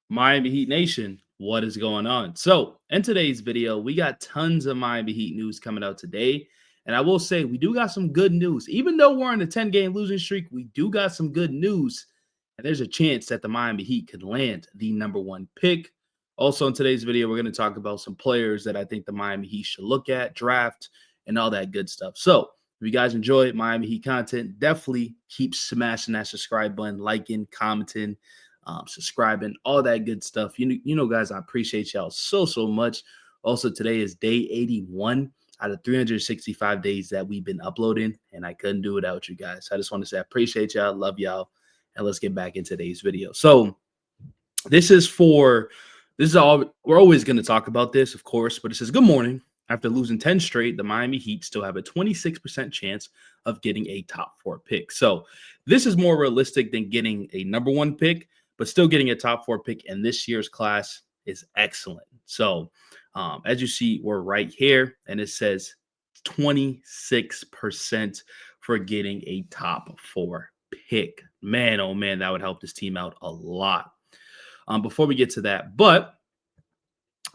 Miami Heat Nation, what is going on? So, in today's video, we got tons of Miami Heat news coming out today. And I will say, we do got some good news. Even though we're on a 10-game losing streak, we do got some good news. And there's a chance that the Miami Heat could land the #1 pick. Also, in today's video, we're going to talk about some players that I think the Miami Heat should look at, draft, and all that good stuff. So, if you guys enjoy Miami Heat content, definitely keep smashing that subscribe button, liking, commenting, subscribing, all that good stuff. Guys, I appreciate y'all so much. Also, today is day 81 out of 365 days that we've been uploading, and I couldn't do it without you guys. I just want to say I appreciate y'all, love y'all, and let's get back into today's video. So, this is for this is all we're always going to talk about this, of course, but it says good morning. After losing 10 straight, the Miami Heat still have a 26% chance of getting a top 4 pick. So this is more realistic than getting a #1 pick, but still getting a top 4 pick in this year's class is excellent. So as you see, we're right here, and it says 26% for getting a top 4 pick. Man, oh man, that would help this team out a lot. Before we get to that, but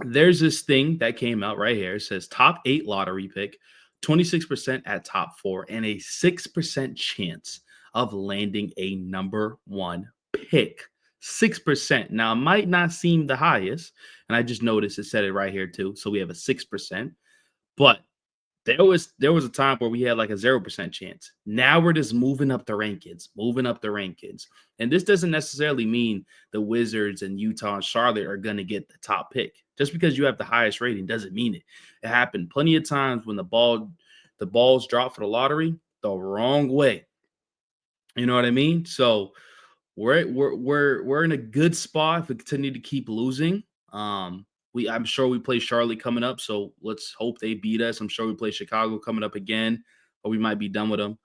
there's this thing that came out right here. It says top 8 lottery pick, 26% at top 4, and a 6% chance of landing a #1 pick. 6%. Now, it might not seem the highest, and I just noticed it said it right here too. So we have a 6%, but there was a time where we had like a 0% chance. Now we're just moving up the rankings. And this doesn't necessarily mean the Wizards and Utah and Charlotte are going to get the top pick. Just because you have the highest rating doesn't mean it. It happened plenty of times when the balls drop for the lottery the wrong way. You know what I mean? So we're in a good spot if we continue to keep losing. I'm sure we play Charlotte coming up, so let's hope they beat us. I'm sure we play Chicago coming up again, or we might be done with them.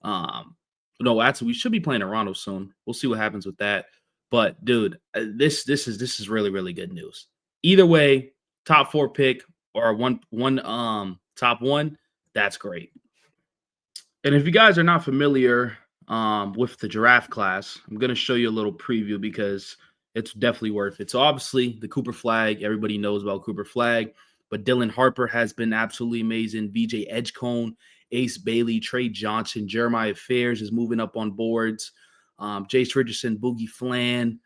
No, actually, we should be playing Toronto soon. We'll see what happens with that. But dude, this is really good news. Either way, top 4 pick or one top 1, that's great. And if you guys are not familiar with the draft class, I'm going to show you a little preview because it's definitely worth it. So obviously the Cooper Flag, everybody knows about Cooper Flag, but Dylan Harper has been absolutely amazing. VJ Edgecombe, Ace Bailey, Trey Johnson, Jeremiah Fairs is moving up on boards. Jace Richardson, Boogie Flan,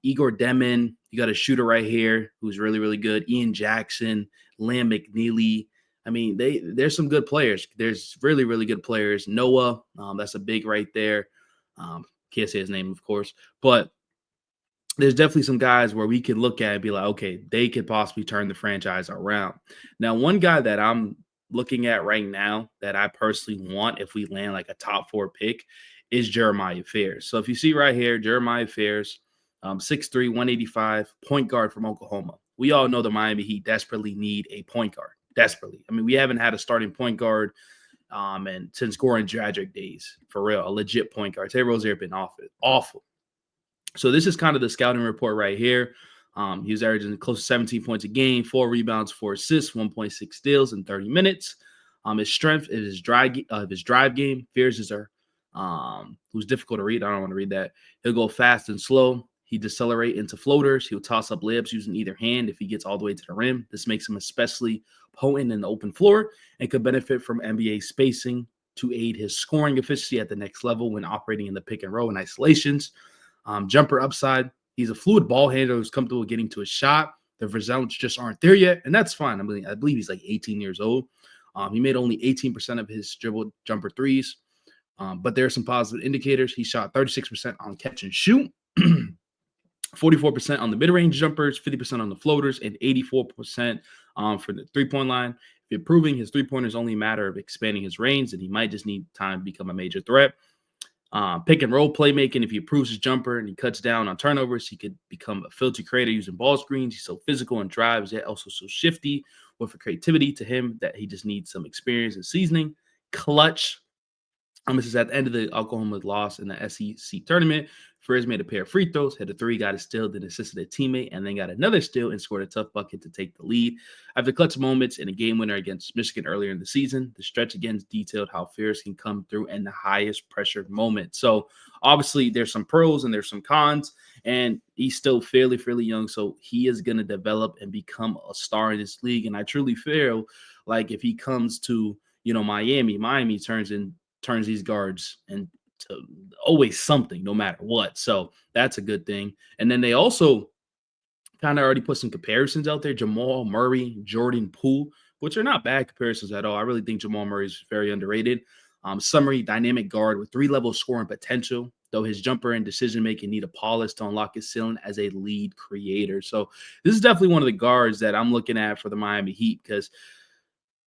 Igor Demon. You got a shooter right here who's really good. Ian Jackson, Lamb McNeely. I mean, there's some good players. There's really good players. Noah, that's a big right there. Can't say his name, of course, but there's definitely some guys where we could look at and be like, okay, they could possibly turn the franchise around. Now, one guy that I'm looking at right now that I personally want if we land like a top 4 pick is Jeremiah Fairs. So if you see right here, Jeremiah Fairs, 6'3", 185, point guard from Oklahoma. We all know the Miami Heat desperately need a point guard. Desperately. I mean, we haven't had a starting point guard and since Goran Dragic days, for real, a legit point guard. Terry Rozier been awful. So this is kind of the scouting report right here. He was averaging close to 17 points a game, 4 rebounds, 4 assists, 1.6 steals in 30 minutes. His strength is his drive game. Fears is who's difficult to read. I don't want to read that. He'll go fast and slow. He decelerate into floaters. He'll toss up layups using either hand if he gets all the way to the rim. This makes him especially potent in the open floor and could benefit from NBA spacing to aid his scoring efficiency at the next level when operating in the pick and roll and isolations. Jumper upside. He's a fluid ball handler who's comfortable getting to a shot. The results just aren't there yet, and that's fine. I mean, I believe he's like 18 years old. He made only 18% of his dribble jumper threes, but there are some positive indicators. He shot 36% on catch and shoot, 44% on the mid-range jumpers, 50% on the floaters, and 84% for the three-point line. If improving his three-pointers, only a matter of expanding his range, and he might just need time to become a major threat. Pick and roll playmaking. If he improves his jumper and he cuts down on turnovers, he could become a filter creator using ball screens. He's so physical and drives, yet also so shifty with a creativity to him that he just needs some experience and seasoning. Clutch. This is at the end of the Oklahoma loss in the SEC tournament. Fairs made a pair of free throws, had a 3, got a steal, then assisted a teammate, and then got another steal and scored a tough bucket to take the lead. After clutch moments in a game winner against Michigan earlier in the season, the stretch again detailed how Fairs can come through in the highest pressured moment. So obviously there's some pros and there's some cons. and he's still fairly young, so he is going to develop and become a star in this league. And I truly feel like if he comes to Miami turns these guards and to always something, no matter what. So that's a good thing. And then they also kind of already put some comparisons out there. Jamal Murray, Jordan Poole, which are not bad comparisons at all. I really think Jamal Murray is very underrated. Summary dynamic guard with 3 level scoring potential, though his jumper and decision making need a polish to unlock his ceiling as a lead creator. So this is definitely one of the guards that I'm looking at for the Miami Heat, because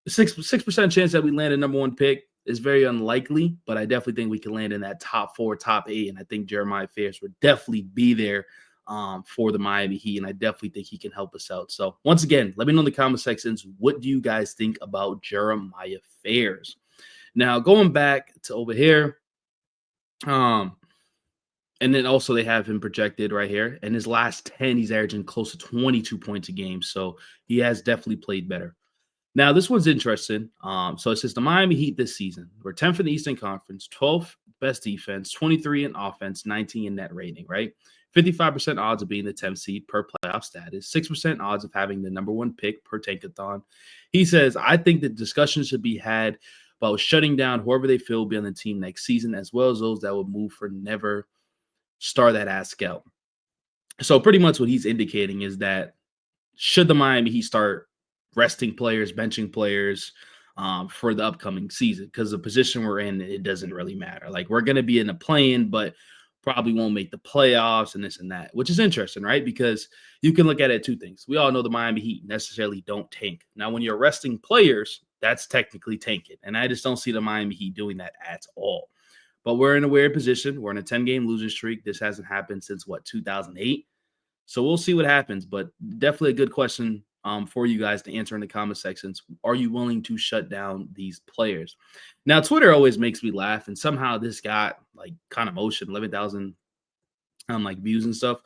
6% chance that we land a #1 pick is very unlikely, but I definitely think we can land in that top 4, top 8, and I think Jeremiah Fairs would definitely be there for the Miami Heat, and I definitely think he can help us out. So once again, let me know in the comment sections, what do you guys think about Jeremiah Fairs? Now going back to over here, um, and then also they have him projected right here. In his last 10, he's averaging close to 22 points a game, so he has definitely played better. Now, this one's interesting. So it says the Miami Heat this season. We're 10th in the Eastern Conference, 12th best defense, 23 in offense, 19 in net rating, right? 55% odds of being the 10th seed per playoff status, 6% odds of having the #1 pick per tankathon. He says, I think the discussion should be had about shutting down whoever they feel will be on the team next season, as well as those that would move for never star that ass scout. So pretty much what he's indicating is that should the Miami Heat start resting players, benching players for the upcoming season? Because the position we're in, it doesn't really matter. Like, we're going to be in a play-in, but probably won't make the playoffs and this and that, which is interesting, right? Because you can look at it two things. We all know the Miami Heat necessarily don't tank. Now, when you're resting players, that's technically tanking. And I just don't see the Miami Heat doing that at all. But we're in a weird position. We're in a 10-game losing streak. This hasn't happened since, 2008? So we'll see what happens, but definitely a good question for you guys to answer in the comment sections. Are you willing to shut down these players? Now, Twitter always makes me laugh, and somehow this got like kind of motion, 11,000 like views and stuff.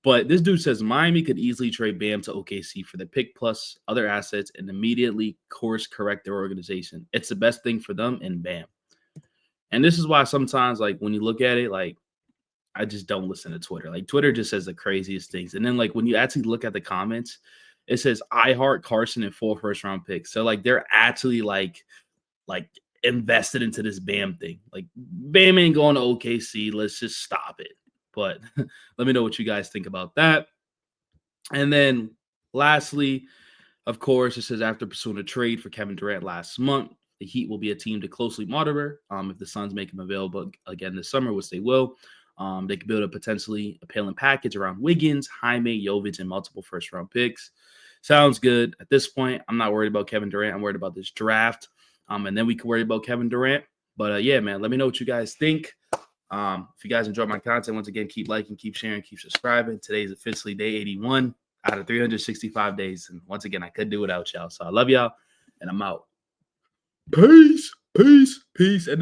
But this dude says Miami could easily trade Bam to OKC for the pick plus other assets and immediately course correct their organization. It's the best thing for them and Bam. And this is why sometimes, like, when you look at it, like, I just don't listen to Twitter. Like, Twitter just says the craziest things. And then, like, when you actually look at the comments, it says I heart Carson and 4 first-round picks. So, like, they're actually like invested into this Bam thing. Like, Bam ain't going to OKC. Let's just stop it. But let me know what you guys think about that. And then lastly, of course, it says after pursuing a trade for Kevin Durant last month, the Heat will be a team to closely monitor. If the Suns make him available again this summer, which they will, they could build a potentially appealing package around Wiggins, Jaime, Jovic, and multiple first-round picks. Sounds good. At this point, I'm not worried about Kevin Durant. I'm worried about this draft. And then we can worry about Kevin Durant. But yeah, man, let me know what you guys think. If you guys enjoy my content, once again, keep liking, keep sharing, keep subscribing. Today is officially day 81 out of 365 days. And once again, I couldn't do without y'all. So I love y'all, and I'm out. Peace, peace, peace. And